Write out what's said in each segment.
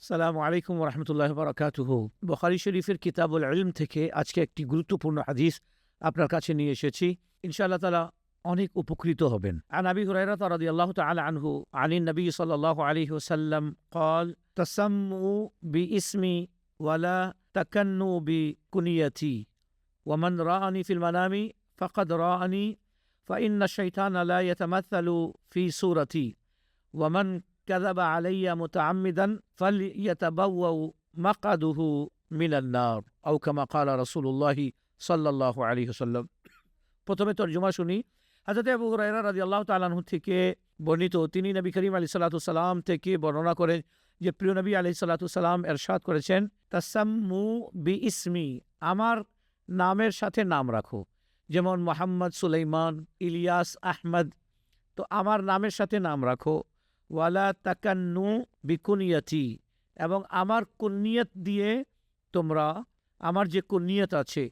সালামু আলাইকুম ওরহমতুল্লাহ বারাকাতুহু। বুখারী শরীফের কিতাবুল ইলম থেকে আজকে একটি গুরুত্বপূর্ণ হাদিস আপনার কাছে নিয়ে এসেছি। ইনশাআল্লাহ তাআলা অনেক উপকৃত হবেন। আন আবি হুরায়রা রাদিয়াল্লাহু তাআলা আনহু আনিন নবী সাল্লাল্লাহু আলাইহি ওয়াসাল্লাম قال تسموا باسمي ولا تكنوا بكنيتي ومن رآني في المنام فقد رآني فإن الشيطان لا يتمثل في صورتي ومن كذب علي متعمدا فليتبوأ مقعده من النار أو كما قال رسول الله صلى الله عليه وسلم। প্রথমে তরজমা শুনি। হযরত আবু হুরায়রা রাদিয়াল্লাহু তাআলা আনহু থেকে বর্ণিত, তিনি নবী করিম আলাইহিস সালাতু সালাম থেকে বর্ণনা করেন যে প্রিয় নবী আলাইহিস সালাতু সালাম ইরশাদ করেছেন, তাসাম্মু বিইসমি, আমার নামের সাথে নাম রাখো। যেমন মোহাম্মদ, সুলাইমান, ইলিয়াস, আহমদ, তো আমার নামের সাথে নাম রাখো। ওয়ালা তাকান্নু বিকুনিয়াতি, এবং আমার কুনিয়ত দিয়ে তোমরা, আমার যে কুনিয়ত আছে,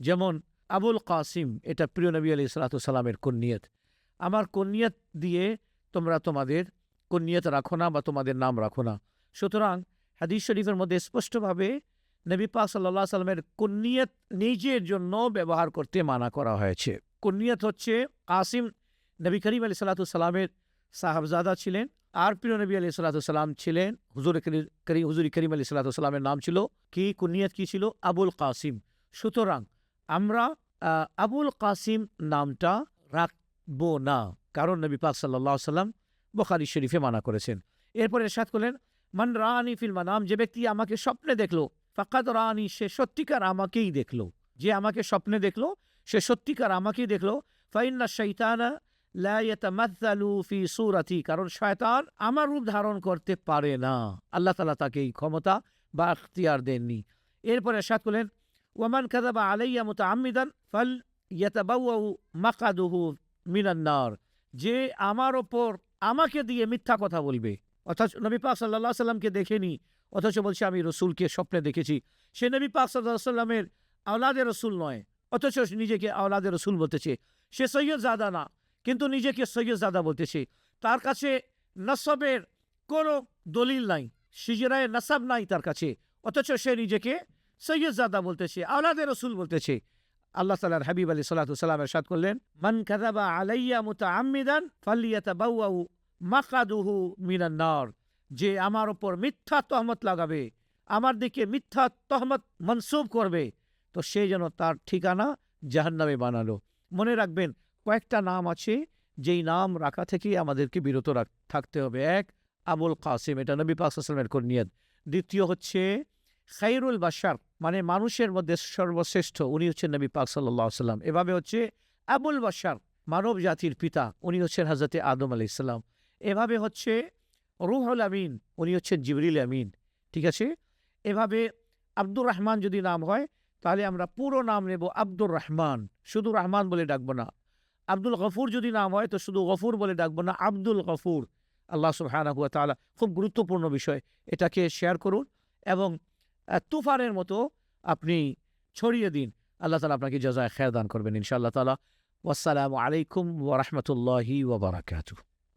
যেমন আবুল কাসিম, এটা প্রিয় নবী আলাইহিস সালাতু সালামের কুনিয়ত, আমার কুনিয়ত দিয়ে তোমরা তোমাদের কুনিয়ত রাখো না বা তোমাদের নাম রাখো না। সুতরাং হাদিস শরীফের মধ্যে স্পষ্টভাবে নবী পাক সাল্লাল্লাহু আলাইহি সাল্লামের কুনিয়ত নিজের জন্য ব্যবহার করতে মানা করা হয়েছে। কুনিয়ত হচ্ছে, কাসিম নবী করিম আলাইহিস সালাতু সালামের সাহাবজাদা ছিলেন, আর প্রিয় নবী আলাইহিস সালাতু সালাম ছিলেন হুজুর করিম আলাইহিস সালাতু সালামের নাম ছিল কি, কুনিয়ত কি ছিল? আবুল কাসিম। সুতরাং আমরা আবুল কাসিম নামটা রাখবো না, কারণ নবী পাক সাল্লাল্লাহু আলাইহি সাল্লাম বুখারী শরীফে মানা করেছেন। এরপরে ইরশাদ করলেন, মান রাআনি ফিল মানাম, যে ব্যক্তি আমাকে স্বপ্নে দেখলো, ফাকাদ রাআনি, সে সত্যিকার আমাকেই দেখলো। যে আমাকে স্বপ্নে দেখলো সে সত্যিকার আমাকেই দেখলো। ফাইন্না শাইতানা লা ইয়াতামাসসালু ফি সূরাতি, কারণ শয়তান আমার রূপ ধারণ করতে পারে না। আল্লাহ তাআলা তাকে এই ক্ষমতা বা ইখতিয়ার দেননি। এরপরে ইরশাদ করলেন, ওয়ামান কাযাবা আলাইয়া মুতাআম্মিদান ফালইয়াতাবাওয়াউ মাকআদুহু মিনান নার, যে আমার ওপর আমাকে দিয়ে মিথ্যা কথা বলবে, অথচ নবী পাক সাল্লাল্লাহু আলাইহি সাল্লামকে দেখেনি, অথচ বলছে আমি রসুলকে স্বপ্নে দেখেছি। সে নবী পাক সাল্লাল্লাহু আলাইহি সাল্লামের আওলাদে রসুল নয়, অথচ নিজেকে আওলাদে রসুল বলতেছে। সে সৈয়দ জাদা না, কিন্তু নিজেকে সৈয়দ জাদা বলতেছে। তার কাছে নসবের কোনো দলিল নাই, সিজরায়ে নসব নাই তার কাছে, অথচ সে নিজেকে সৈয়দ জাদা বলতেছে, আওলাদে রসুল বলতেছে। আল্লাহ তাআলার হাবিব আলাইহিস সালাতু সালাম ইরশাদ করলেন, মান কাযাবা আলাইয়া মুতাআম্মিদান ফালইয়াতাবাওয়াউ মাকআদুহু মিনান নার, যে আমার উপর মিথ্যা তহমত লাগাবে, আমার দিকে মিথ্যা তহমত মনসুব করবে, তো সে যেন তার ঠিকানা জাহান্নামে বানালো। মনে রাখবেন, কয়েকটা নাম আছে যেই নাম রাখা থেকে আমাদেরকে বিরত থাকতে হবে। এক, আবুল কাসিম, এটা নবী পাক সাল্লাল্লাহু আলাইহি ওয়াসাল্লামের কুনিয়ত। দ্বিতীয় হচ্ছে খায়রুল বাশার, মানে মানুষের মধ্যে সর্বশ্রেষ্ঠ, উনি হচ্ছেন নবী পাক সাল্লাল্লাহু আলাইহি ওয়াসাল্লাম। এভাবে হচ্ছে আবুল বাশার, মানব জাতির পিতা, উনি হচ্ছেন হযরতে আদম আলাইহিস সালাম। এভাবে হচ্ছে রুহুল আমিন, উনি হচ্ছেন জিবরিল আমিন। ঠিক আছে? এভাবে আব্দুর রহমান যদি নাম হয়, তাহলে আমরা পুরো নাম নেব আব্দুর রহমান, শুধু রহমান বলে ডাকবো না। আব্দুল গফুর যদি নাম হয়, তো শুধু গফুর বলে ডাকবো না, আব্দুল গফুর। আল্লাহ সুবহানাহু ওয়া তাআলা, খুব গুরুত্বপূর্ণ বিষয়, এটাকে শেয়ার করুন এবং তুফানের মতো আপনি ছড়িয়ে দিন। আল্লাহ তাআলা আপনাকে জাযায়ে খায়র দান করবেন ইনশাআল্লাহ তাআলা। ওয়াসসালামু আলাইকুম ওয়া রাহমাতুল্লাহি ওয়া বারাকাতুহু।